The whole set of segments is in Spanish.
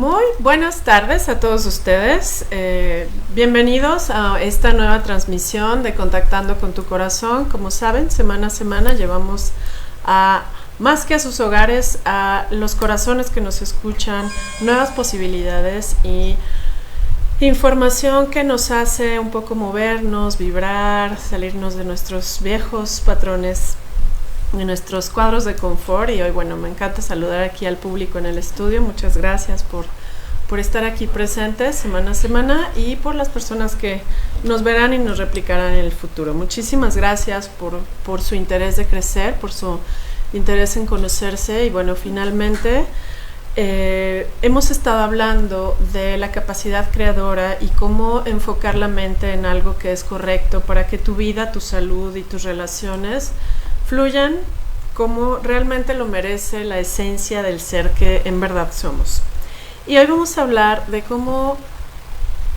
Muy buenas tardes a todos ustedes. Bienvenidos a esta nueva transmisión de Contactando con tu Corazón. Como saben, semana a semana llevamos a más que a sus hogares, a los corazones que nos escuchan, nuevas posibilidades y información que nos hace un poco movernos, vibrar, salirnos de nuestros viejos patrones, de nuestros cuadros de confort. Y hoy, bueno, me encanta saludar aquí al público en el estudio. Muchas gracias por estar aquí presentes semana a semana y por las personas que nos verán y nos replicarán en el futuro. Muchísimas gracias por su interés de crecer, por su interés en conocerse. Y bueno, finalmente hemos estado hablando de la capacidad creadora y cómo enfocar la mente en algo que es correcto para que tu vida, tu salud y tus relaciones fluyan como realmente lo merece la esencia del ser que en verdad somos. Y hoy vamos a hablar de cómo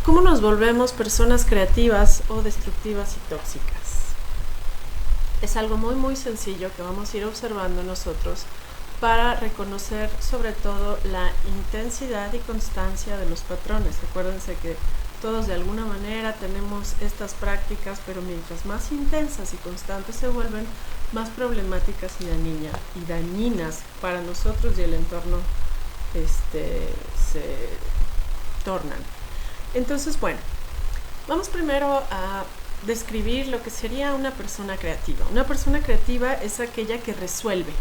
nos volvemos personas creativas o destructivas y tóxicas. Es algo muy muy sencillo que vamos a ir observando nosotros para reconocer sobre todo la intensidad y constancia de los patrones. Acuérdense que todos de alguna manera tenemos estas prácticas, pero mientras más intensas y constantes se vuelven, más problemáticas y dañinas para nosotros y el entorno se tornan. Entonces, bueno, vamos primero a describir lo que sería una persona creativa. Una persona creativa es aquella que resuelve.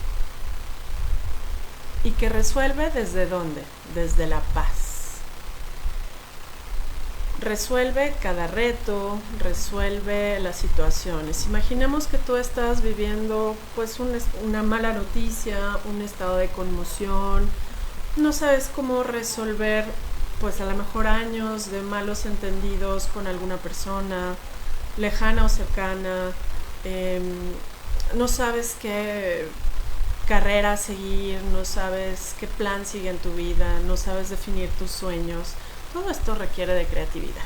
¿Y que resuelve desde dónde? Desde la paz. Resuelve cada reto, resuelve las situaciones. Imaginemos que tú estás viviendo pues una mala noticia, un estado de conmoción, no sabes cómo resolver pues a lo mejor años de malos entendidos con alguna persona, lejana o cercana, no sabes qué carrera seguir, no sabes qué plan sigue en tu vida, no sabes definir tus sueños. Todo esto requiere de creatividad.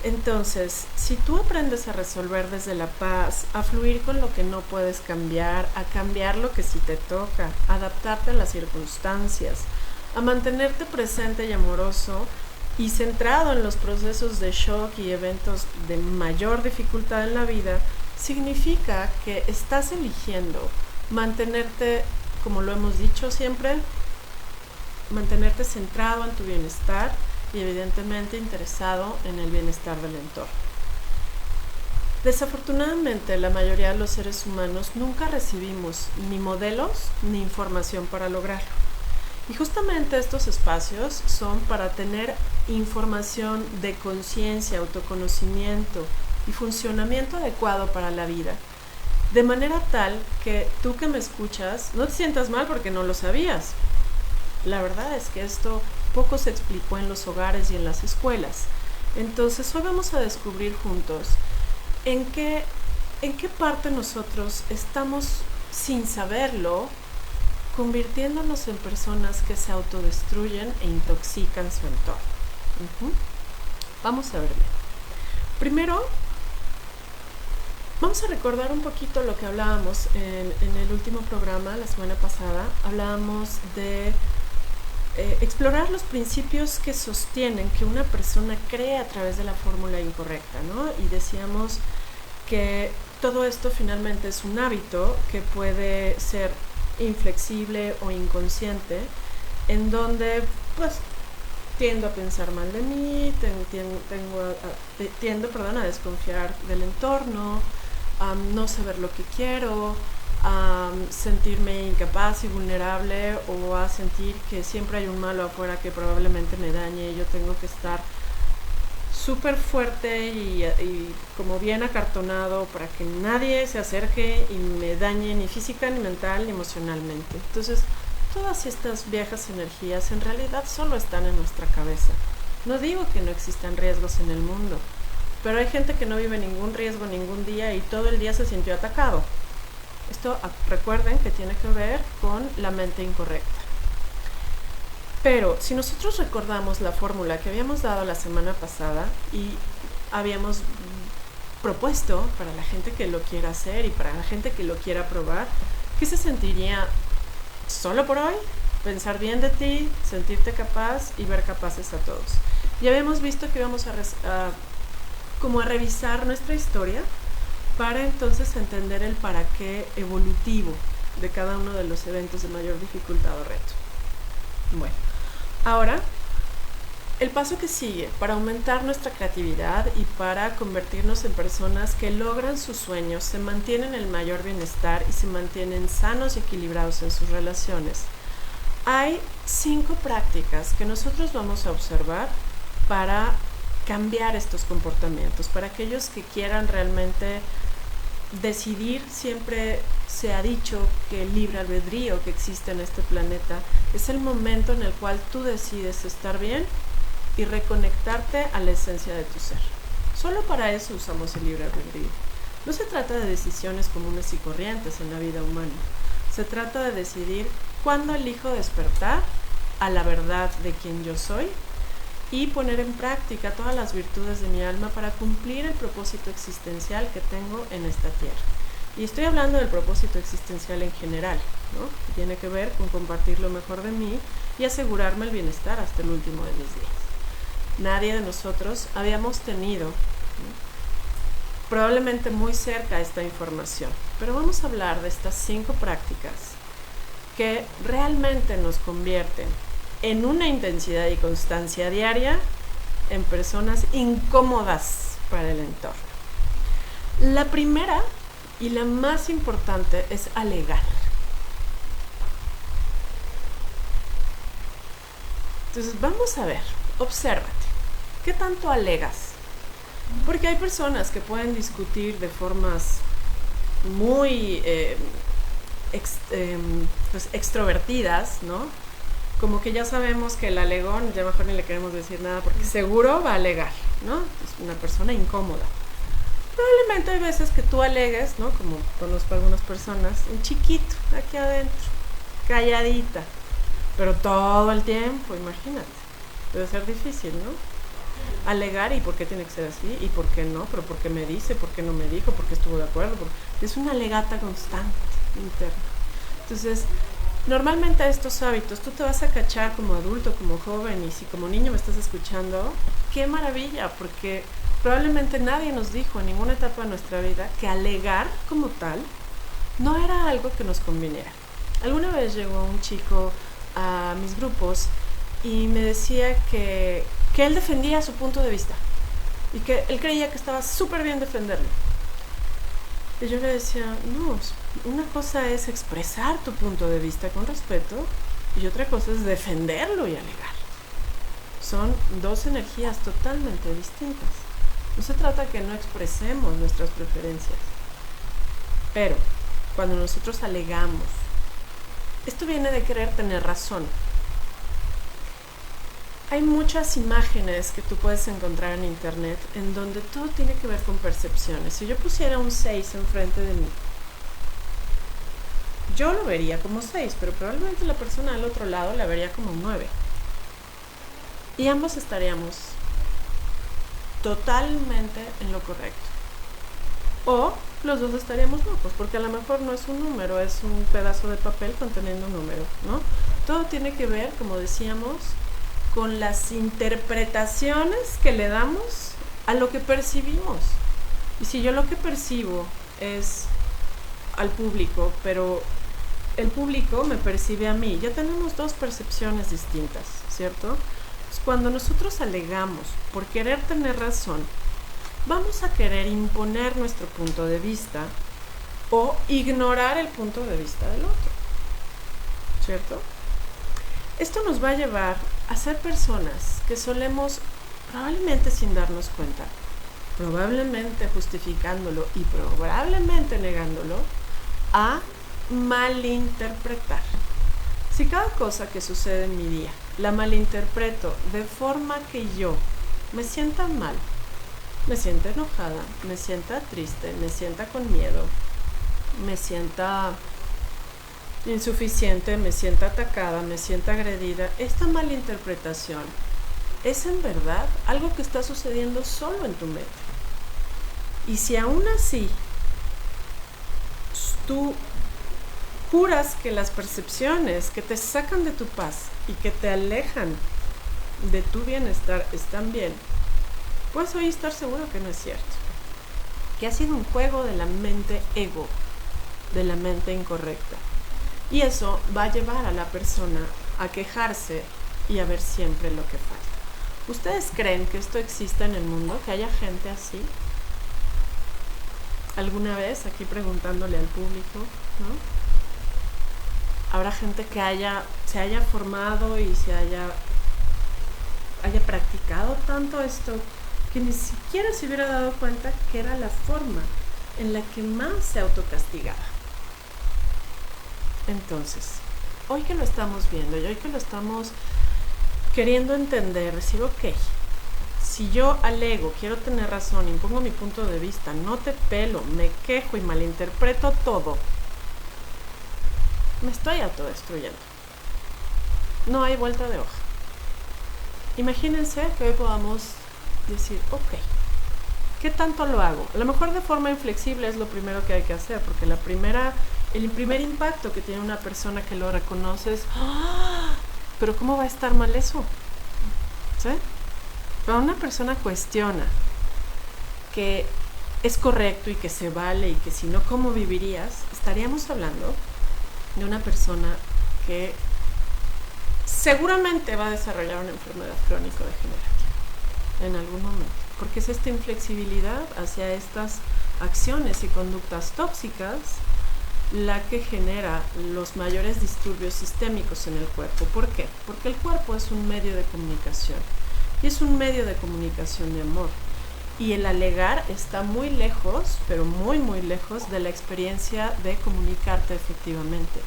Entonces, si tú aprendes a resolver desde la paz, a fluir con lo que no puedes cambiar, a cambiar lo que sí te toca, a adaptarte a las circunstancias, a mantenerte presente y amoroso y centrado en los procesos de shock y eventos de mayor dificultad en la vida, significa que estás eligiendo mantenerte, como lo hemos dicho siempre, mantenerte centrado en tu bienestar y evidentemente interesado en el bienestar del entorno. Desafortunadamente, la mayoría de los seres humanos nunca recibimos ni modelos ni información para lograrlo. Y justamente estos espacios son para tener información de conciencia, autoconocimiento y funcionamiento adecuado para la vida. De manera tal que tú que me escuchas no te sientas mal porque no lo sabías. La verdad es que esto poco se explicó en los hogares y en las escuelas. Entonces hoy vamos a descubrir juntos en qué parte nosotros estamos, sin saberlo, convirtiéndonos en personas que se autodestruyen e intoxican su entorno. Vamos a ver bien. Primero, vamos a recordar un poquito lo que hablábamos en el último programa, la semana pasada. Hablábamos de explorar los principios que sostienen que una persona cree a través de la fórmula incorrecta, ¿no? Y decíamos que todo esto finalmente es un hábito que puede ser inflexible o inconsciente, en donde pues tiendo a pensar mal de mí, tiendo a desconfiar del entorno, a no saber lo que quiero, a sentirme incapaz y vulnerable, o a sentir que siempre hay un malo afuera que probablemente me dañe y yo tengo que estar súper fuerte y como bien acartonado para que nadie se acerque y me dañe ni física, ni mental, ni emocionalmente. Entonces, todas estas viejas energías en realidad solo están en nuestra cabeza. No digo que no existan riesgos en el mundo, pero hay gente que no vive ningún riesgo ningún día y todo el día se sintió atacado. Esto, recuerden que tiene que ver con la mente incorrecta. Pero si nosotros recordamos la fórmula que habíamos dado la semana pasada y habíamos propuesto para la gente que lo quiera hacer y para la gente que lo quiera probar, ¿qué se sentiría solo por hoy? pensar bien de ti, sentirte capaz y ver capaces a todos. Ya habíamos visto que íbamos como a revisar nuestra historia para entonces entender el para qué evolutivo de cada uno de los eventos de mayor dificultad o reto. Bueno, ahora el paso que sigue para aumentar nuestra creatividad y para convertirnos en personas que logran sus sueños, se mantienen en el mayor bienestar y se mantienen sanos y equilibrados en sus relaciones. Hay 5 prácticas que nosotros vamos a observar para cambiar estos comportamientos, para aquellos que quieran realmente decidir. Siempre se ha dicho que el libre albedrío que existe en este planeta es el momento en el cual tú decides estar bien y reconectarte a la esencia de tu ser. Solo para eso usamos el libre albedrío. No se trata de decisiones comunes y corrientes en la vida humana. Se trata de decidir cuándo elijo despertar a la verdad de quien yo soy y poner en práctica todas las virtudes de mi alma para cumplir el propósito existencial que tengo en esta tierra. Y estoy hablando del propósito existencial en general, ¿no? Que tiene que ver con compartir lo mejor de mí y asegurarme el bienestar hasta el último de mis días. Nadie de nosotros habíamos tenido, ¿no?, probablemente muy cerca esta información, pero vamos a hablar de estas 5 prácticas que realmente nos convierten en una intensidad y constancia diaria en personas incómodas para el entorno. La primera y la más importante es alegar. Entonces vamos a ver, obsérvate, ¿qué tanto alegas? Porque hay personas que pueden discutir de formas muy extrovertidas, ¿no? Como que ya sabemos que el alegón, ya mejor ni le queremos decir nada porque seguro va a alegar, ¿no? Es una persona incómoda. Probablemente hay veces que tú alegues, ¿no? Como conozco a algunas personas, un chiquito aquí adentro, calladita, pero todo el tiempo, imagínate, debe ser difícil, ¿no? Alegar, ¿y por qué tiene que ser así? ¿Y por qué no? ¿Pero por qué me dice? ¿Por qué no me dijo? ¿Por qué estuvo de acuerdo? Es una alegata constante interna. Entonces, normalmente a estos hábitos tú te vas a cachar como adulto, como joven, y si como niño me estás escuchando, ¡qué maravilla! Porque probablemente nadie nos dijo en ninguna etapa de nuestra vida que alegar como tal no era algo que nos conviniera. Alguna vez llegó un chico a mis grupos y me decía que él defendía su punto de vista y que él creía que estaba súper bien defenderlo. Y yo le decía, no, una cosa es expresar tu punto de vista con respeto y otra cosa es defenderlo y alegar. Son 2 energías totalmente distintas. No se trata que no expresemos nuestras preferencias, pero cuando nosotros alegamos, esto viene de querer tener razón. Hay muchas imágenes que tú puedes encontrar en internet en donde todo tiene que ver con percepciones. Si yo pusiera un 6 enfrente de mí, yo lo vería como 6, pero probablemente la persona al otro lado la vería como 9. Y ambos estaríamos totalmente en lo correcto. O los dos estaríamos locos, porque a lo mejor no es un número, es un pedazo de papel conteniendo un número, ¿no? Todo tiene que ver, como decíamos, con las interpretaciones que le damos a lo que percibimos. Y si yo lo que percibo es al público, pero el público me percibe a mí, ya tenemos 2 percepciones distintas, ¿cierto? Pues cuando nosotros alegamos por querer tener razón, vamos a querer imponer nuestro punto de vista o ignorar el punto de vista del otro, ¿cierto? Esto nos va a llevar a ser personas que solemos, probablemente sin darnos cuenta, probablemente justificándolo y probablemente negándolo, a malinterpretar. Si cada cosa que sucede en mi día la malinterpreto de forma que yo me sienta mal, me sienta enojada, me sienta triste, me sienta con miedo, me sienta insuficiente, me sienta atacada, me sienta agredida, esta malinterpretación es en verdad algo que está sucediendo solo en tu mente. Y si aún así tú juras que las percepciones que te sacan de tu paz y que te alejan de tu bienestar están bien, puedes hoy estar seguro que no es cierto. Que ha sido un juego de la mente ego, de la mente incorrecta. Y eso va a llevar a la persona a quejarse y a ver siempre lo que falta. ¿Ustedes creen que esto exista en el mundo? ¿Que haya gente así? ¿Alguna vez aquí preguntándole al público, ¿no? Habrá gente que se haya formado y se haya practicado tanto esto que ni siquiera se hubiera dado cuenta que era la forma en la que más se autocastigaba. Entonces, hoy que lo estamos viendo y hoy que lo estamos queriendo entender, decir, ok, si yo alego, quiero tener razón, impongo mi punto de vista, no te pelo, me quejo y malinterpreto todo, me estoy autodestruyendo. No hay vuelta de hoja. Imagínense que hoy podamos decir, ok, ¿qué tanto lo hago? A lo mejor de forma inflexible es lo primero que hay que hacer, porque el primer impacto que tiene una persona que lo reconoce es, ¡ah! Pero ¿cómo va a estar mal eso? ¿Sí? Pero una persona cuestiona que es correcto y que se vale y que si no, ¿cómo vivirías? Estaríamos hablando de una persona que seguramente va a desarrollar una enfermedad crónico-degenerativa en algún momento, porque es esta inflexibilidad hacia estas acciones y conductas tóxicas la que genera los mayores disturbios sistémicos en el cuerpo. ¿Por qué? Porque el cuerpo es un medio de comunicación y es un medio de comunicación de amor, y el alegar está muy lejos, pero muy muy lejos de la experiencia de comunicarte efectivamente.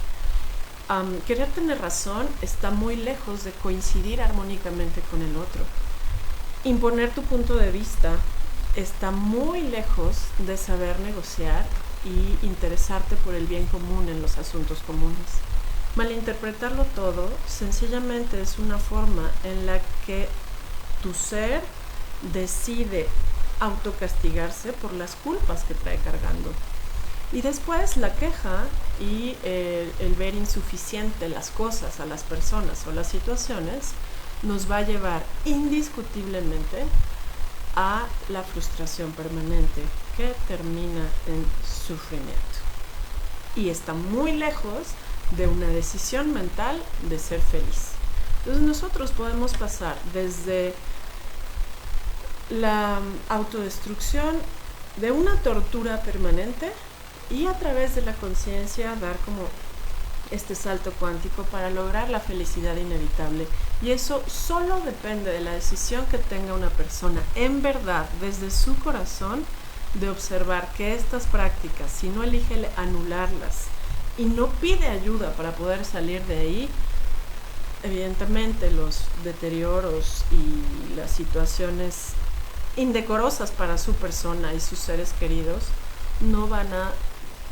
Querer tener razón está muy lejos de coincidir armónicamente con el otro. Imponer tu punto de vista está muy lejos de saber negociar y interesarte por el bien común en los asuntos comunes. Malinterpretarlo todo sencillamente es una forma en la que tu ser decide autocastigarse por las culpas que trae cargando. Y después la queja y el ver insuficiente las cosas a las personas o las situaciones nos va a llevar indiscutiblemente a la frustración permanente que termina en sufrimiento. Y está muy lejos de una decisión mental de ser feliz. Entonces nosotros podemos pasar desde la autodestrucción de una tortura permanente y a través de la conciencia dar como este salto cuántico para lograr la felicidad inevitable. Y eso solo depende de la decisión que tenga una persona en verdad desde su corazón de observar que estas prácticas, si no elige anularlas y no pide ayuda para poder salir de ahí, evidentemente los deterioros y las situaciones indecorosas para su persona y sus seres queridos no van a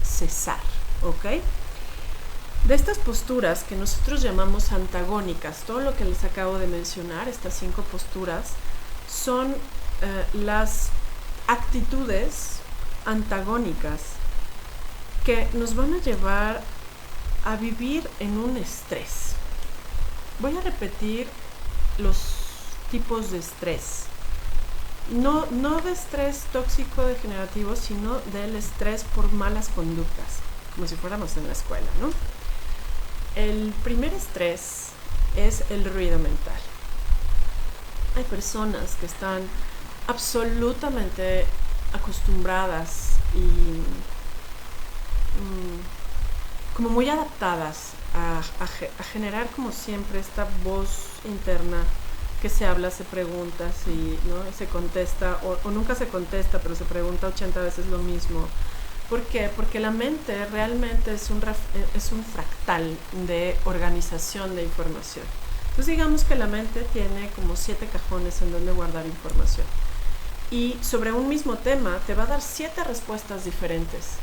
cesar, ¿ok? De estas posturas que nosotros llamamos antagónicas, todo lo que les acabo de mencionar, estas 5 posturas, son las actitudes antagónicas que nos van a llevar a vivir en un estrés. Voy a repetir los tipos de estrés. No de estrés tóxico degenerativo, sino del estrés por malas conductas, como si fuéramos en la escuela, ¿no? El primer estrés es el ruido mental. Hay personas que están absolutamente acostumbradas y como muy adaptadas a generar como siempre esta voz interna que se habla, se pregunta, ¿no? Se contesta o nunca se contesta, pero se pregunta 80 veces lo mismo. ¿Por qué? Porque la mente realmente es un fractal de organización de información. Entonces digamos que la mente tiene como 7 cajones en donde guardar información. Y sobre un mismo tema te va a dar 7 respuestas diferentes.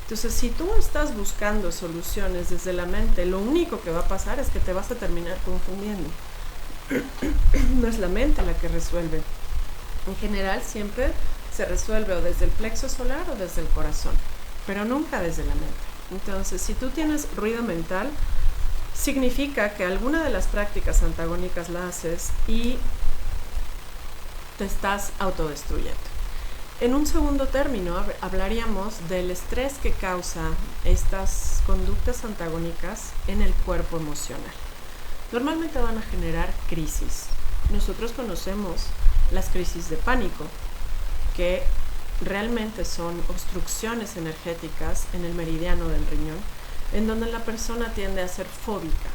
Entonces si tú estás buscando soluciones desde la mente, lo único que va a pasar es que te vas a terminar confundiendo. No es la mente la que resuelve. En general siempre se resuelve o desde el plexo solar o desde el corazón, pero nunca desde la mente. Entonces, si tú tienes ruido mental, significa que alguna de las prácticas antagónicas la haces y te estás autodestruyendo. En un segundo término, hablaríamos del estrés que causa estas conductas antagónicas en el cuerpo emocional. Normalmente van a generar crisis. Nosotros conocemos las crisis de pánico, que realmente son obstrucciones energéticas en el meridiano del riñón, en donde la persona tiende a ser fóbica.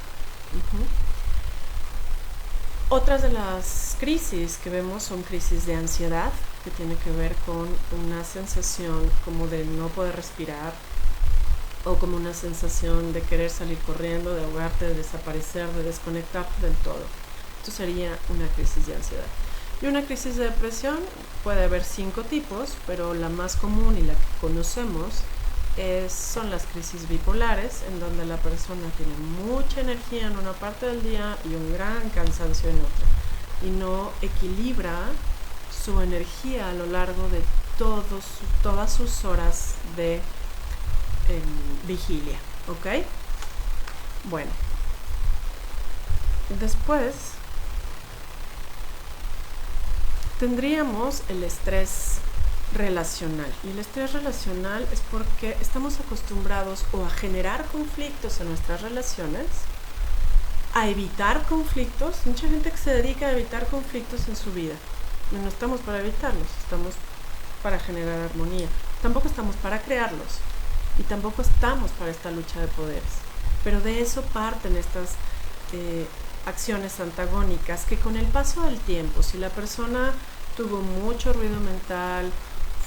Otras de las crisis que vemos son crisis de ansiedad, que tiene que ver con una sensación como de no poder respirar, o como una sensación de querer salir corriendo, de ahogarte, de desaparecer, de desconectarte del todo. Esto sería una crisis de ansiedad. Y una crisis de depresión puede haber 5 tipos, pero la más común y la que conocemos son las crisis bipolares, en donde la persona tiene mucha energía en una parte del día y un gran cansancio en otra, y no equilibra su energía a lo largo de todas sus horas de vigilia, ¿ok? Bueno, después tendríamos el estrés relacional. Y el estrés relacional es porque estamos acostumbrados o a generar conflictos en nuestras relaciones, a evitar conflictos. Mucha gente que se dedica a evitar conflictos en su vida. No estamos para evitarlos, estamos para generar armonía. Tampoco estamos para crearlos. Y tampoco estamos para esta lucha de poderes. Pero de eso parten estas acciones antagónicas que con el paso del tiempo, si la persona tuvo mucho ruido mental,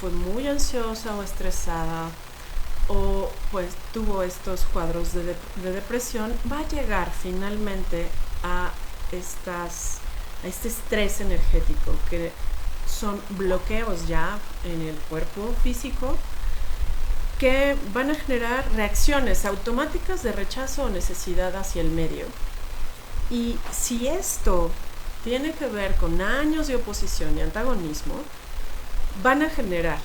fue muy ansiosa o estresada, o pues tuvo estos cuadros de depresión, va a llegar finalmente a este estrés energético, que son bloqueos ya en el cuerpo físico, que van a generar reacciones automáticas de rechazo o necesidad hacia el medio. Y si esto tiene que ver con años de oposición y antagonismo, van a generar,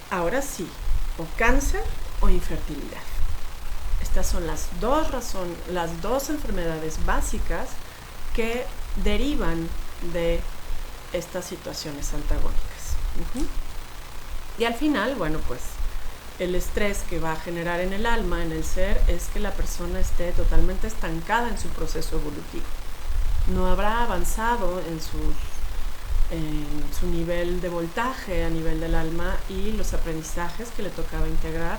ahora sí, o cáncer o infertilidad. Estas son las dos enfermedades básicas que derivan de estas situaciones antagónicas. Y al final, bueno, pues el estrés que va a generar en el alma, en el ser, es que la persona esté totalmente estancada en su proceso evolutivo. No habrá avanzado en su nivel de voltaje a nivel del alma, y los aprendizajes que le tocaba integrar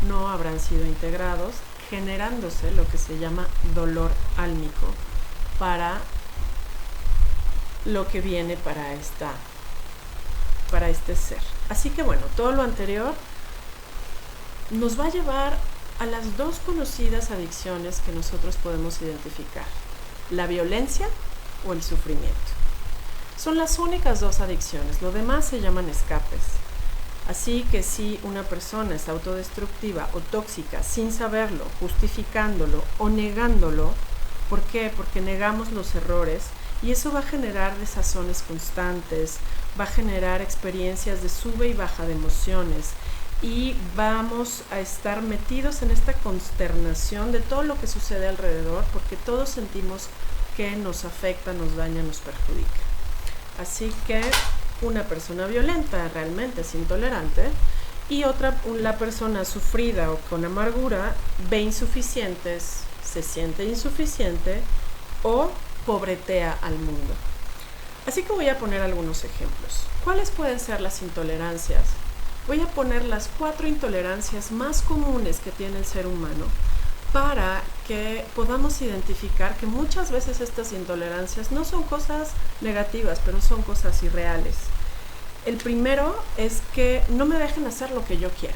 no habrán sido integrados, generándose lo que se llama dolor álmico para lo que viene para este ser. Así que bueno, todo lo anterior nos va a llevar a las dos conocidas adicciones que nosotros podemos identificar: la violencia o el sufrimiento. Son las únicas dos adicciones, lo demás se llaman escapes. Así que si una persona es autodestructiva o tóxica sin saberlo, justificándolo o negándolo, ¿por qué? Porque negamos los errores, y eso va a generar desazones constantes, va a generar experiencias de sube y baja de emociones, y vamos a estar metidos en esta consternación de todo lo que sucede alrededor, porque todos sentimos que nos afecta, nos daña, nos perjudica. Así que una persona violenta realmente es intolerante, y la persona sufrida o con amargura ve insuficientes, se siente insuficiente o pobretea al mundo. Así que voy a poner algunos ejemplos. ¿Cuáles pueden ser las intolerancias? Voy a poner las 4 intolerancias más comunes que tiene el ser humano, para que podamos identificar que muchas veces estas intolerancias no son cosas negativas, pero son cosas irreales. El primero es que no me dejen hacer lo que yo quiero.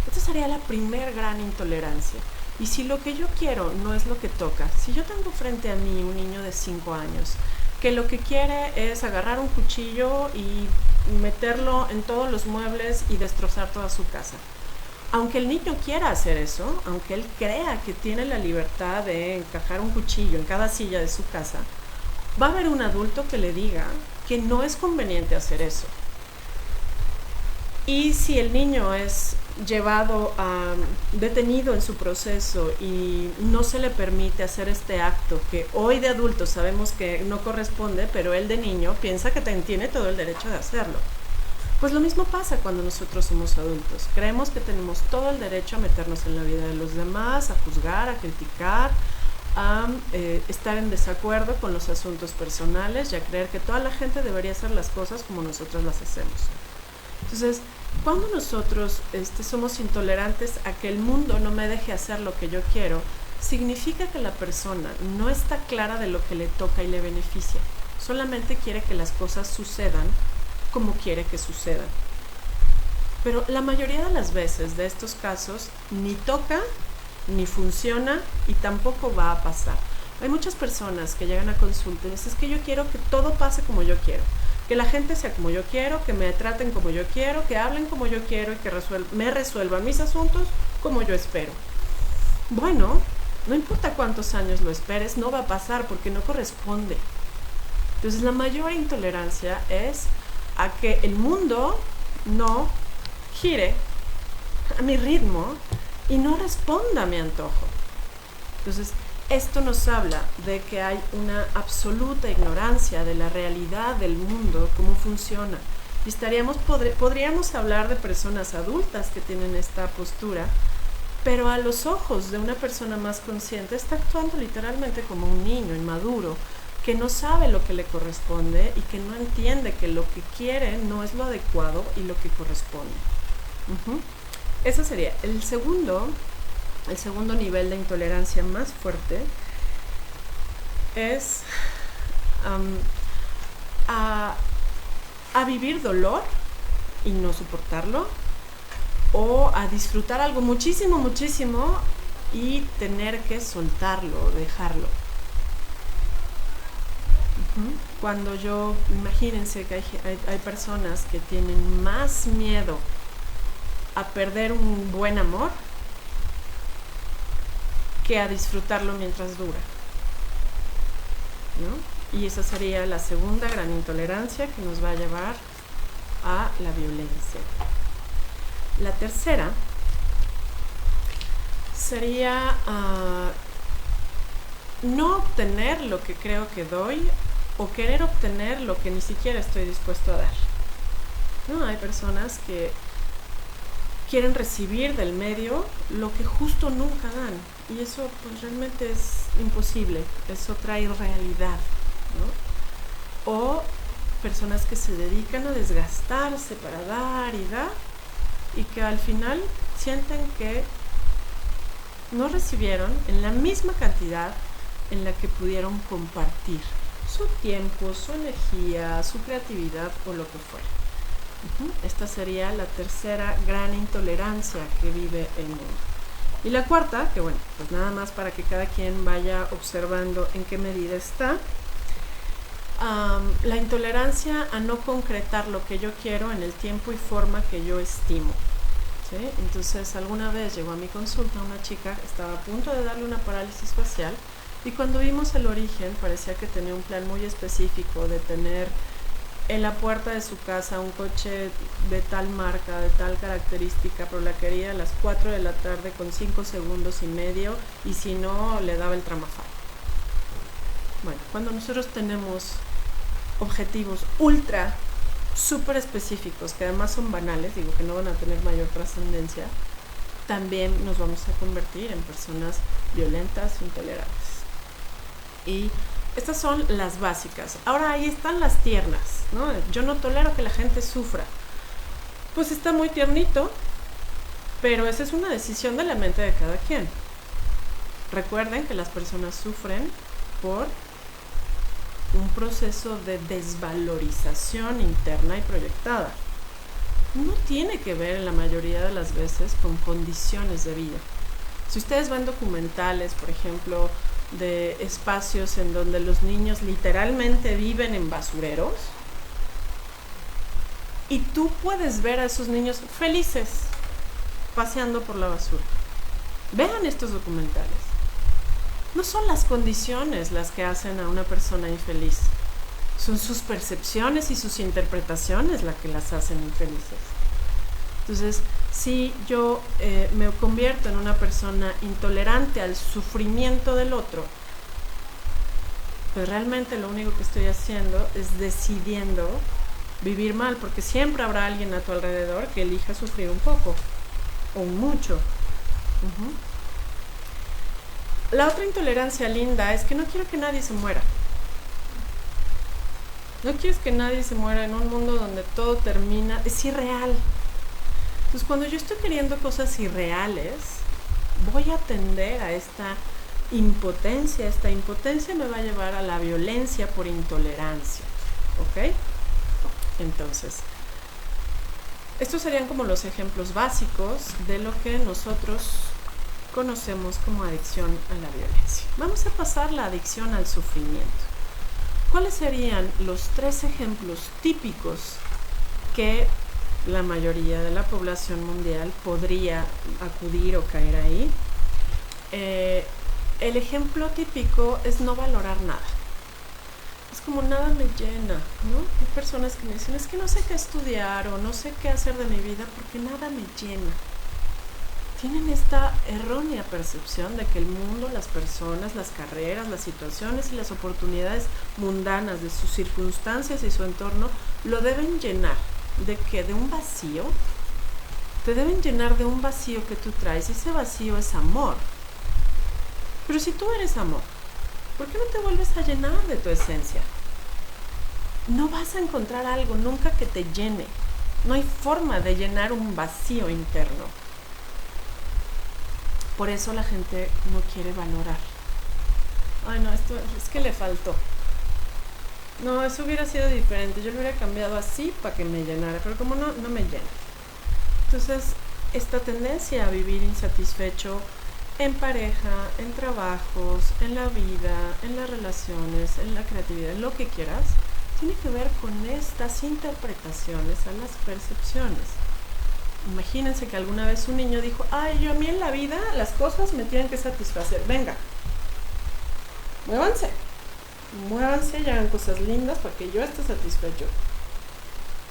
Esta sería la primer gran intolerancia. Y si lo que yo quiero no es lo que toca, si yo tengo frente a mí un niño de 5 años que lo que quiere es agarrar un cuchillo y meterlo en todos los muebles y destrozar toda su casa, aunque el niño quiera hacer eso, aunque él crea que tiene la libertad de encajar un cuchillo en cada silla de su casa, va a haber un adulto que le diga que no es conveniente hacer eso. Y si el niño es detenido en su proceso y no se le permite hacer este acto que hoy de adulto sabemos que no corresponde, pero él de niño piensa que tiene todo el derecho de hacerlo. Pues lo mismo pasa cuando nosotros somos adultos. Creemos que tenemos todo el derecho a meternos en la vida de los demás, a juzgar, a criticar, a estar en desacuerdo con los asuntos personales y a creer que toda la gente debería hacer las cosas como nosotros las hacemos. Entonces, cuando nosotros somos intolerantes a que el mundo no me deje hacer lo que yo quiero, significa que la persona no está clara de lo que le toca y le beneficia. Solamente quiere que las cosas sucedan como quiere que sucedan. Pero la mayoría de las veces de estos casos ni toca, ni funciona y tampoco va a pasar. Hay muchas personas que llegan a consulta y dicen, es que yo quiero que todo pase como yo quiero, que la gente sea como yo quiero, que me traten como yo quiero, que hablen como yo quiero y que me resuelvan mis asuntos como yo espero. Bueno, no importa cuántos años lo esperes, no va a pasar porque no corresponde. Entonces la mayor intolerancia es a que el mundo no gire a mi ritmo y no responda a mi antojo. Entonces, esto nos habla de que hay una absoluta ignorancia de la realidad del mundo, cómo funciona. Y podríamos hablar de personas adultas que tienen esta postura, pero a los ojos de una persona más consciente está actuando literalmente como un niño inmaduro, que no sabe lo que le corresponde y que no entiende que lo que quiere no es lo adecuado y lo que corresponde. Eso sería el segundo nivel de intolerancia más fuerte, es a vivir dolor y no soportarlo, o a disfrutar algo muchísimo, muchísimo y tener que soltarlo, dejarlo. Cuando imagínense que hay personas que tienen más miedo a perder un buen amor que a disfrutarlo mientras dura, ¿no? Y esa sería la segunda gran intolerancia que nos va a llevar a la violencia. La tercera sería no obtener lo que creo que doy o querer obtener lo que ni siquiera estoy dispuesto a dar, ¿no? Hay personas que quieren recibir del medio lo que justo nunca dan, y eso pues realmente es imposible, es otra irrealidad, ¿no? O personas que se dedican a desgastarse para dar y que al final sienten que no recibieron en la misma cantidad en la que pudieron compartir su tiempo, su energía, su creatividad o lo que fuera. Esta sería la tercera gran intolerancia que vive el mundo. Y la cuarta, que bueno, pues nada más para que cada quien vaya observando en qué medida está, la intolerancia a no concretar lo que yo quiero en el tiempo y forma que yo estimo, ¿sí? Entonces, alguna vez llegó a mi consulta una chica que estaba a punto de darle una parálisis facial, y cuando vimos el origen parecía que tenía un plan muy específico de tener en la puerta de su casa un coche de tal marca, de tal característica, pero la quería a las 4 de la tarde con 5 segundos y medio, y si no, le daba el tramafal. Bueno, cuando nosotros tenemos objetivos ultra, súper específicos, que además son banales, digo que no van a tener mayor trascendencia, también nos vamos a convertir en personas violentas, intolerantes. Y estas son las básicas. Ahora ahí están las tiernas, ¿no? Yo no tolero que la gente sufra. Pues está muy tiernito, pero esa es una decisión de la mente de cada quien. Recuerden que las personas sufren por un proceso de desvalorización interna y proyectada. No tiene que ver en la mayoría de las veces con condiciones de vida. Si ustedes ven documentales, por ejemplo, de espacios en donde los niños literalmente viven en basureros, y tú puedes ver a esos niños felices paseando por la basura. Vean estos documentales. No son las condiciones las que hacen a una persona infeliz, son sus percepciones y sus interpretaciones las que las hacen infelices. Entonces, Si yo me convierto en una persona intolerante al sufrimiento del otro, pues realmente lo único que estoy haciendo es decidiendo vivir mal, porque siempre habrá alguien a tu alrededor que elija sufrir un poco o un mucho. La otra intolerancia linda es que no quiero que nadie se muera. No quieres que nadie se muera en un mundo donde todo termina, es irreal. Entonces cuando yo estoy queriendo cosas irreales, voy a tender a esta impotencia. Esta impotencia me va a llevar a la violencia por intolerancia. ¿Ok? Entonces, estos serían como los ejemplos básicos de lo que nosotros conocemos como adicción a la violencia. Vamos a pasar la adicción al sufrimiento. ¿Cuáles serían los 3 ejemplos típicos que la mayoría de la población mundial podría acudir o caer ahí? El ejemplo típico es no valorar nada. Es como nada me llena, ¿no? Hay personas que me dicen, es que no sé qué estudiar o no sé qué hacer de mi vida porque nada me llena. Tienen esta errónea percepción de que el mundo, las personas, las carreras, las situaciones y las oportunidades mundanas de sus circunstancias y su entorno lo deben llenar. ¿De qué? De un vacío. Te deben llenar de un vacío que tú traes y ese vacío es amor. Pero si tú eres amor, ¿por qué no te vuelves a llenar de tu esencia? No vas a encontrar algo nunca que te llene. No hay forma de llenar un vacío interno. Por eso la gente no quiere valorar. Ay, no, esto es que le faltó. No, eso hubiera sido diferente. Yo lo hubiera cambiado así para que me llenara, pero como no me llena. Entonces, esta tendencia a vivir insatisfecho en pareja, en trabajos, en la vida, en las relaciones, en la creatividad, en lo que quieras, tiene que ver con estas interpretaciones a las percepciones. Imagínense que alguna vez un niño dijo, ay, yo a mí en la vida las cosas me tienen que satisfacer. Venga, muévanse y hagan cosas lindas para que yo esté satisfecho.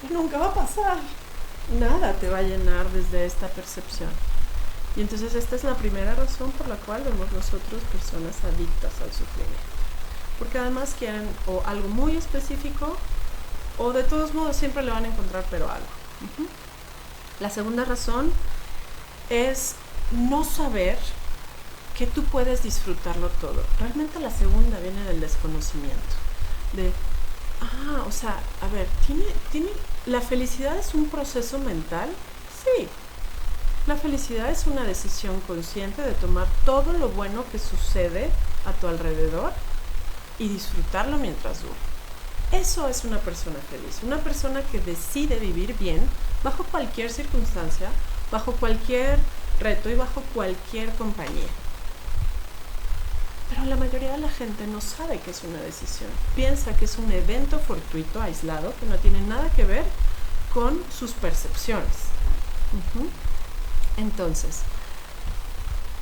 Y nunca va a pasar. Nada te va a llenar desde esta percepción. Y entonces esta es la primera razón por la cual vemos nosotros personas adictas al sufrimiento. Porque además quieren o algo muy específico o de todos modos siempre le van a encontrar pero algo. La segunda razón es no saber que tú puedes disfrutarlo todo. Realmente la segunda viene del desconocimiento. O sea, a ver, ¿la felicidad es un proceso mental? Sí. La felicidad es una decisión consciente de tomar todo lo bueno que sucede a tu alrededor y disfrutarlo mientras dure. Eso es una persona feliz, una persona que decide vivir bien bajo cualquier circunstancia, bajo cualquier reto y bajo cualquier compañía. Pero la mayoría de la gente no sabe que es una decisión. Piensa que es un evento fortuito, aislado, que no tiene nada que ver con sus percepciones. Entonces,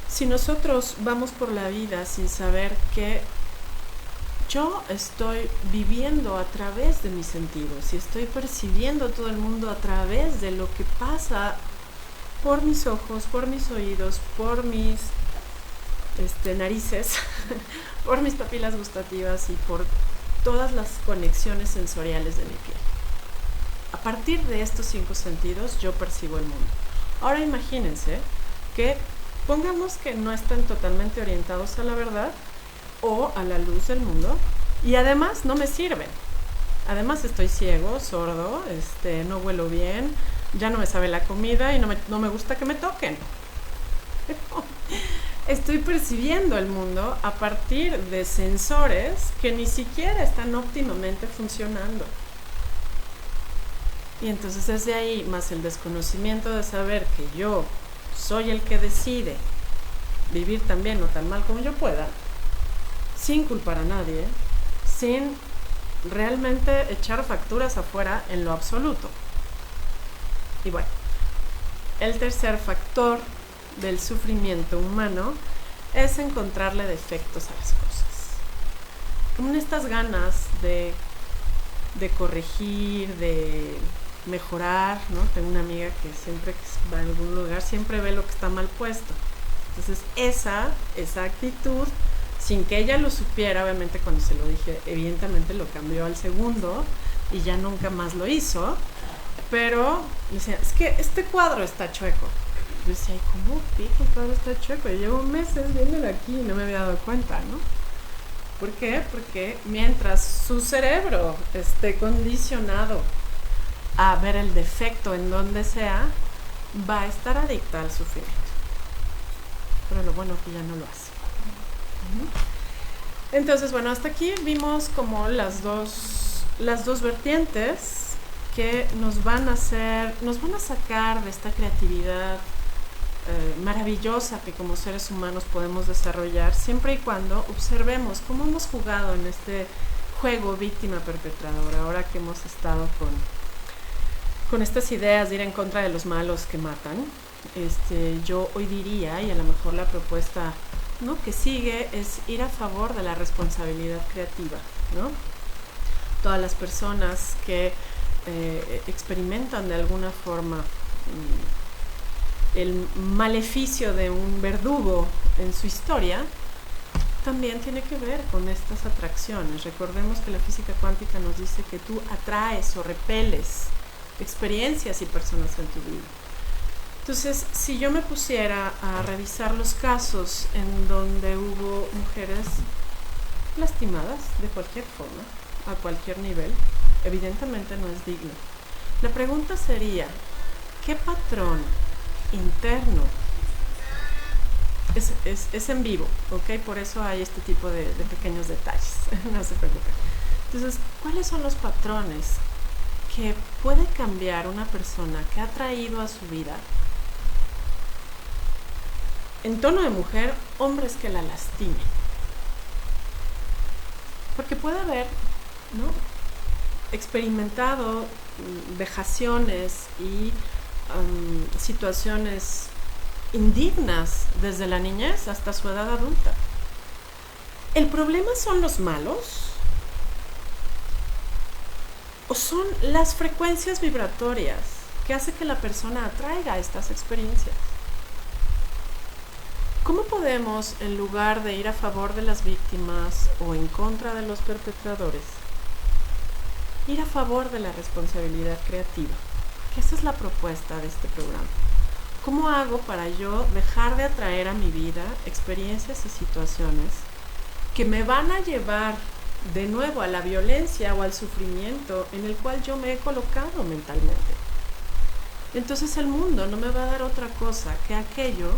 si nosotros vamos por la vida sin saber que yo estoy viviendo a través de mis sentidos y estoy percibiendo todo el mundo a través de lo que pasa por mis ojos, por mis oídos, por mis narices, por mis papilas gustativas y por todas las conexiones sensoriales de mi piel. A partir de estos 5 sentidos yo percibo el mundo. Ahora imagínense que pongamos que no están totalmente orientados a la verdad o a la luz del mundo y además no me sirven. Además estoy ciego, sordo, no huelo bien, ya no me sabe la comida y no me gusta que me toquen. Estoy percibiendo el mundo a partir de sensores que ni siquiera están óptimamente funcionando. Y entonces desde ahí, más el desconocimiento de saber que yo soy el que decide vivir tan bien o tan mal como yo pueda, sin culpar a nadie, sin realmente echar facturas afuera en lo absoluto. Y bueno, el tercer factor del sufrimiento humano es encontrarle defectos a las cosas. Como en estas ganas de corregir, de mejorar, ¿no? Tengo una amiga que siempre que va a algún lugar siempre ve lo que está mal puesto. Entonces esa actitud, sin que ella lo supiera, obviamente cuando se lo dije, evidentemente lo cambió al segundo y ya nunca más lo hizo, pero decía, es que este cuadro está chueco. Yo decía, ¿cómo pico el cuadro está chueco? Yo llevo meses viéndolo aquí y no me había dado cuenta, ¿no? ¿Por qué? Porque mientras su cerebro esté condicionado a ver el defecto en donde sea, va a estar adicta al sufrimiento. Pero lo bueno es que ya no lo hace. Entonces, bueno, hasta aquí vimos como las dos vertientes que nos van a sacar de esta creatividad maravillosa que como seres humanos podemos desarrollar siempre y cuando observemos cómo hemos jugado en este juego víctima-perpetradora, ahora que hemos estado con estas ideas de ir en contra de los malos que matan. Yo hoy diría, y a lo mejor la propuesta, ¿no?, que sigue es ir a favor de la responsabilidad creativa, ¿no? Todas las personas que experimentan de alguna forma el maleficio de un verdugo en su historia, también tiene que ver con estas atracciones. Recordemos que la física cuántica nos dice que tú atraes o repeles experiencias y personas en tu vida. Entonces, si yo me pusiera a revisar los casos en donde hubo mujeres lastimadas de cualquier forma, a cualquier nivel, evidentemente no es digno. La pregunta sería, ¿qué patrón interno es en vivo? ¿Ok? Por eso hay este tipo de pequeños detalles, no se preocupen. Entonces, ¿cuáles son los patrones que puede cambiar una persona que ha traído a su vida, en tono de mujer, hombres que la lastimen? Porque puede haber, ¿no?, experimentado vejaciones y situaciones indignas desde la niñez hasta su edad adulta. ¿El problema son los malos? ¿O son las frecuencias vibratorias que hace que la persona atraiga estas experiencias? ¿Cómo podemos, en lugar de ir a favor de las víctimas o en contra de los perpetradores, ir a favor de la responsabilidad creativa? Que esa es la propuesta de este programa. ¿Cómo hago para yo dejar de atraer a mi vida experiencias y situaciones que me van a llevar de nuevo a la violencia o al sufrimiento en el cual yo me he colocado mentalmente? Entonces el mundo no me va a dar otra cosa que aquello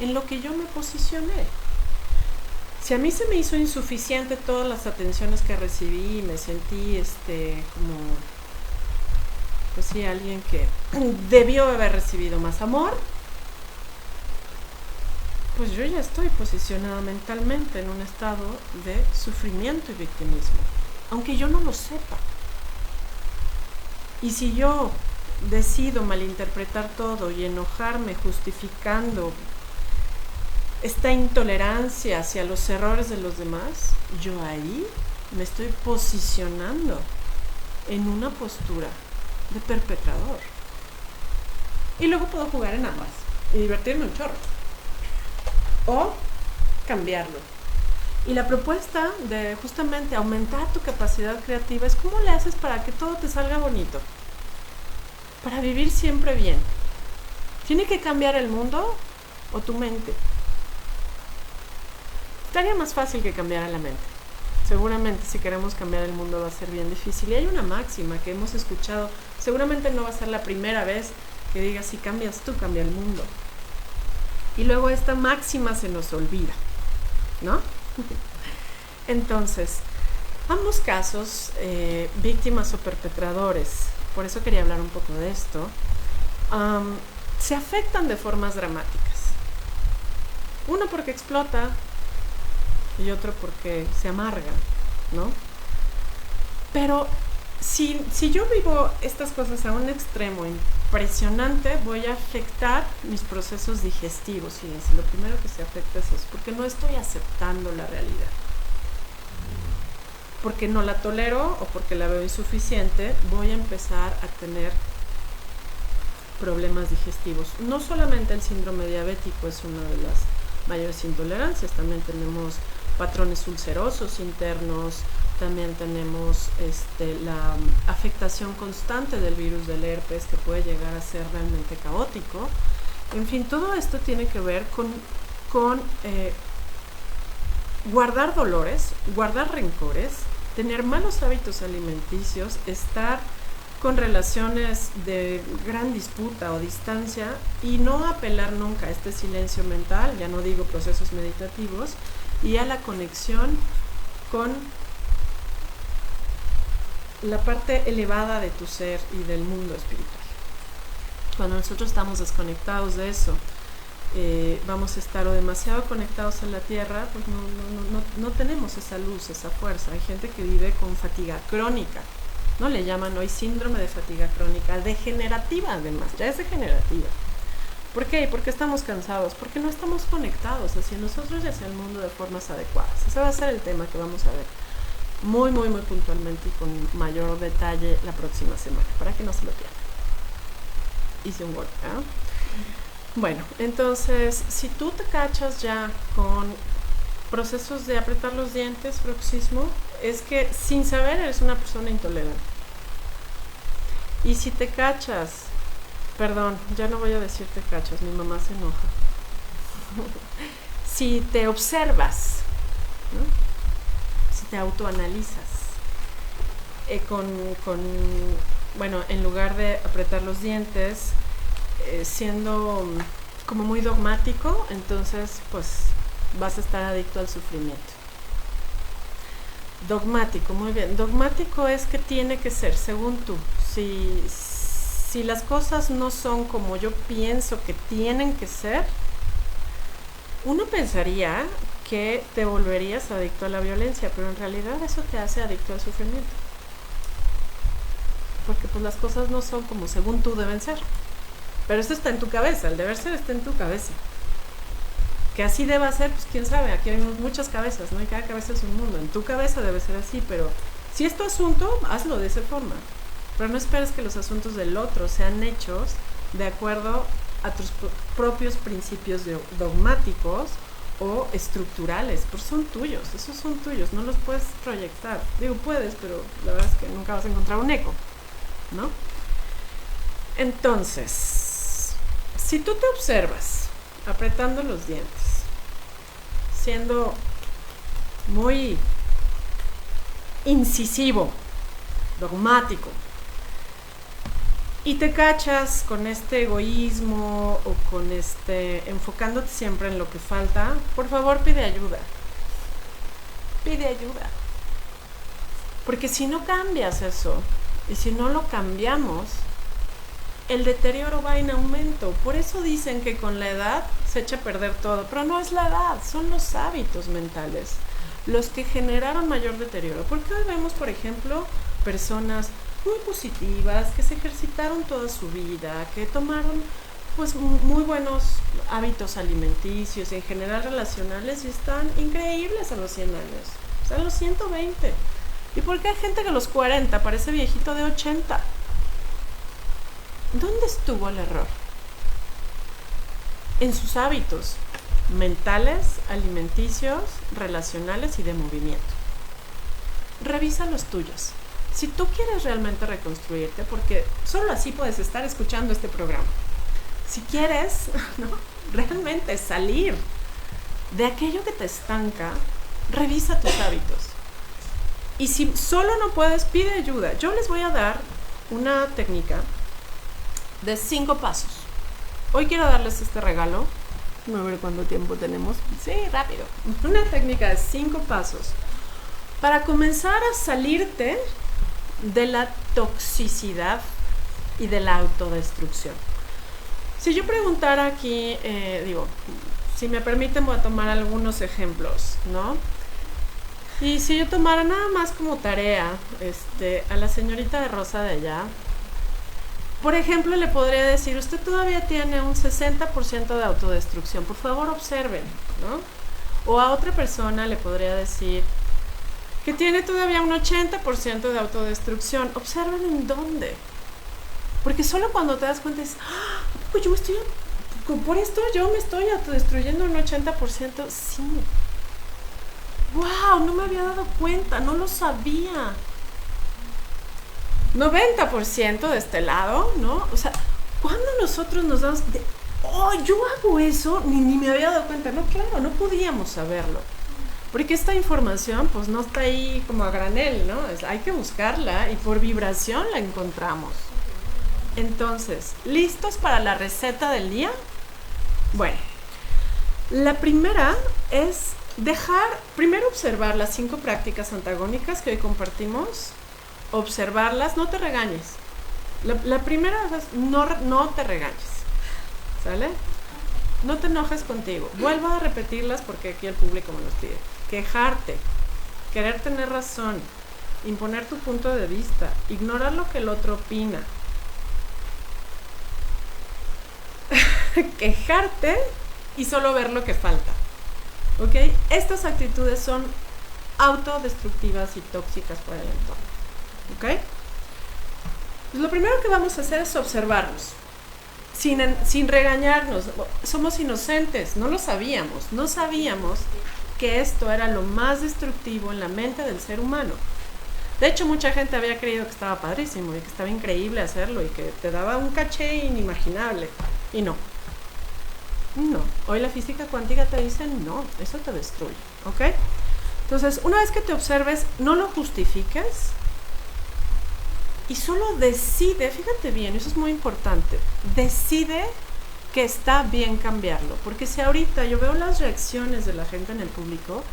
en lo que yo me posicioné. Si a mí se me hizo insuficiente todas las atenciones que recibí y me sentí como, pues sí, alguien que debió haber recibido más amor, pues yo ya estoy posicionada mentalmente en un estado de sufrimiento y victimismo, aunque yo no lo sepa. Y si yo decido malinterpretar todo y enojarme justificando esta intolerancia hacia los errores de los demás, yo ahí me estoy posicionando en una postura de perpetrador. Y luego puedo jugar en ambas y divertirme un chorro. O cambiarlo. Y la propuesta de justamente aumentar tu capacidad creativa es cómo le haces para que todo te salga bonito, para vivir siempre bien. ¿Tiene que cambiar el mundo o tu mente? Estaría más fácil que cambiara la mente. Seguramente si queremos cambiar el mundo va a ser bien difícil. Y hay una máxima que hemos escuchado, seguramente no va a ser la primera vez que digas, si cambias tú, cambia el mundo. Y luego esta máxima se nos olvida, ¿no? Entonces, ambos casos, víctimas o perpetradores, por eso quería hablar un poco de esto, se afectan de formas dramáticas. Uno porque explota y otro porque se amarga, ¿no? Pero si yo vivo estas cosas a un extremo impresionante, voy a afectar mis procesos digestivos. Fíjense, lo primero que se afecta es eso, porque no estoy aceptando la realidad. Porque no la tolero o porque la veo insuficiente, voy a empezar a tener problemas digestivos. No solamente el síndrome diabético es una de las mayores intolerancias, también tenemos patrones ulcerosos internos, también tenemos la afectación constante del virus del herpes, que puede llegar a ser realmente caótico. En fin, todo esto tiene que ver con guardar dolores, guardar rencores, tener malos hábitos alimenticios, estar con relaciones de gran disputa o distancia y no apelar nunca a este silencio mental, ya no digo procesos meditativos, y a la conexión con la parte elevada de tu ser y del mundo espiritual. Cuando nosotros estamos desconectados de eso, vamos a estar o demasiado conectados a la tierra, pues no tenemos esa luz, esa fuerza. Hay gente que vive con fatiga crónica, ¿no? Le llaman hoy síndrome de fatiga crónica, degenerativa además, ya es degenerativa. ¿Por qué? Porque estamos cansados, porque no estamos conectados hacia nosotros y hacia el mundo de formas adecuadas. Ese va a ser el tema que vamos a ver muy puntualmente y con mayor detalle la próxima semana, para que no se lo pierdan. Hice un gol, ¿eh? Bueno, entonces, si tú te cachas ya con procesos de apretar los dientes, bruxismo, es que sin saber eres una persona intolerante. Y si te cachas, perdón, ya no voy a decir te cachas, mi mamá se enoja. Si te observas, ¿no? Si te autoanalizas, bueno, en lugar de apretar los dientes, siendo como muy dogmático, entonces pues vas a estar adicto al sufrimiento. Dogmático, muy bien. Dogmático es que tiene que ser según tú. Si las cosas no son como yo pienso que tienen que ser, uno pensaría que te volverías adicto a la violencia, pero en realidad eso te hace adicto al sufrimiento. Porque pues las cosas no son como según tú deben ser. Pero eso está en tu cabeza, el deber ser está en tu cabeza. Que así deba ser, pues quién sabe, aquí hay muchas cabezas, ¿no? Y cada cabeza es un mundo. En tu cabeza debe ser así, pero si es tu asunto, hazlo de esa forma. Pero no esperes que los asuntos del otro sean hechos de acuerdo a tus propios principios dogmáticos o estructurales, porque son tuyos, esos son tuyos, no los puedes proyectar. Digo, puedes, pero la verdad es que nunca vas a encontrar un eco, ¿no? Entonces, si tú te observas apretando los dientes, siendo muy incisivo, dogmático, y te cachas con este egoísmo o con enfocándote siempre en lo que falta, por favor pide ayuda. Pide ayuda. Porque si no cambias eso, y si no lo cambiamos, el deterioro va en aumento. Por eso dicen que con la edad se echa a perder todo, pero no es la edad, son los hábitos mentales los que generaron mayor deterioro. Porque hoy vemos, por ejemplo, personas muy positivas, que se ejercitaron toda su vida, que tomaron pues muy buenos hábitos alimenticios y en general relacionales y están increíbles a los 100 años, o sea, a los 120. ¿Y por qué hay gente que a los 40 parece viejito de 80? ¿Dónde estuvo el error? En sus hábitos mentales, alimenticios, relacionales y de movimiento. Revisa los tuyos. Si tú quieres realmente reconstruirte, porque solo así puedes estar escuchando este programa. Si quieres, ¿no?, realmente salir de aquello que te estanca, revisa tus hábitos. Y si solo no puedes, pide ayuda. Yo les voy a dar una técnica de 5 pasos. Hoy quiero darles este regalo. A ver cuánto tiempo tenemos. Sí, rápido. Una técnica de 5 pasos para comenzar a salirte de la toxicidad y de la autodestrucción. Si yo preguntara aquí, si me permiten voy a tomar algunos ejemplos, ¿no? Y si yo tomara nada más como tarea a la señorita de rosa de allá, por ejemplo, le podría decir, usted todavía tiene un 60% de autodestrucción, por favor observen, ¿no? O a otra persona le podría decir que tiene todavía un 80% de autodestrucción, observen en dónde. Porque solo cuando te das cuenta dices, pues yo me estoy, por esto yo me estoy autodestruyendo un 80%. Sí. ¡Wow! No me había dado cuenta, no lo sabía. 90% de este lado, ¿no? O sea, cuando nosotros nos damos de, yo hago eso, ni me había dado cuenta. No, claro, no podíamos saberlo. Porque esta información, pues no está ahí como a granel, ¿no? Hay que buscarla y por vibración la encontramos. Entonces, ¿listos para la receta del día? Bueno, la primera es primero observar las 5 prácticas antagónicas que hoy compartimos. Observarlas, no te regañes. La primera es no te regañes, ¿sale? No te enojes contigo. Vuelvo a repetirlas porque aquí el público me los pide. Quejarte, querer tener razón, imponer tu punto de vista, ignorar lo que el otro opina. Quejarte y solo ver lo que falta. ¿Ok? Estas actitudes son autodestructivas y tóxicas para el entorno. ¿Ok? Pues lo primero que vamos a hacer es observarnos. Sin regañarnos. Somos inocentes, no lo sabíamos. No sabíamos que esto era lo más destructivo en la mente del ser humano. De hecho, mucha gente había creído que estaba padrísimo y que estaba increíble hacerlo y que te daba un caché inimaginable. Y no. No. Hoy la física cuántica te dice no, eso te destruye. ¿Ok? Entonces, una vez que te observes, no lo justifiques y solo decide, fíjate bien, eso es muy importante, decide que está bien cambiarlo. Porque si ahorita yo veo las reacciones de la gente en el público,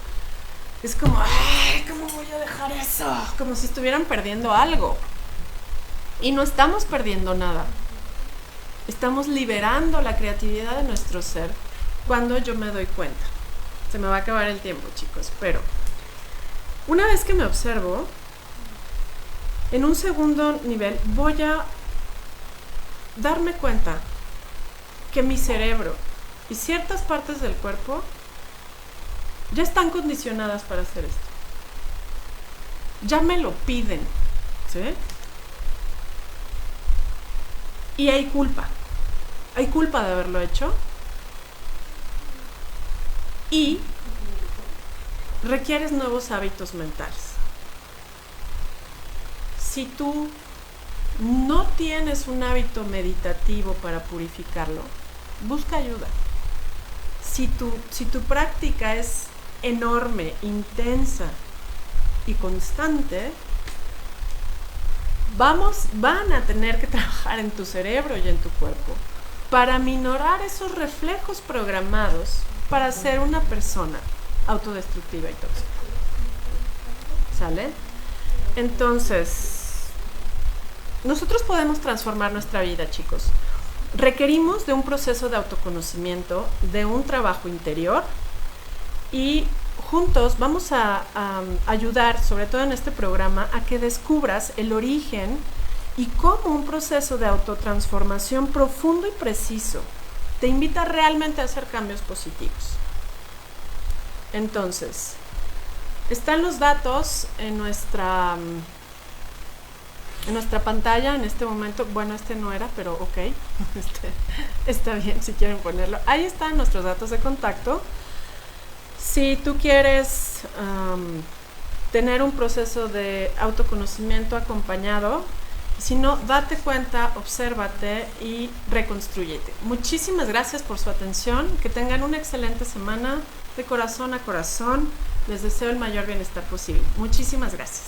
es como, ¡ay! ¿Cómo voy a dejar eso? Como si estuvieran perdiendo algo. Y no estamos perdiendo nada. Estamos liberando la creatividad de nuestro ser cuando yo me doy cuenta. Se me va a acabar el tiempo, chicos, pero una vez que me observo, en un segundo nivel voy a darme cuenta que mi cerebro y ciertas partes del cuerpo ya están condicionadas para hacer esto. Ya me lo piden, ¿sí? Y hay culpa. Hay culpa de haberlo hecho. Y requieres nuevos hábitos mentales. Si tú no tienes un hábito meditativo para purificarlo, busca ayuda. Si tu práctica es enorme, intensa y constante, van a tener que trabajar en tu cerebro y en tu cuerpo para minorar esos reflejos programados para ser una persona autodestructiva y tóxica. ¿Sale? Entonces, nosotros podemos transformar nuestra vida, chicos. Requerimos de un proceso de autoconocimiento, de un trabajo interior, y juntos vamos a ayudar, sobre todo en este programa, a que descubras el origen y cómo un proceso de autotransformación profundo y preciso te invita realmente a hacer cambios positivos. Entonces, están los datos en nuestra pantalla en este momento. Bueno, este no era, pero ok, está bien si quieren ponerlo. Ahí están nuestros datos de contacto. Si tú quieres tener un proceso de autoconocimiento acompañado, si no, date cuenta, obsérvate y reconstrúyete. Muchísimas gracias por su atención. Que tengan una excelente semana de corazón a corazón. Les deseo el mayor bienestar posible. Muchísimas gracias.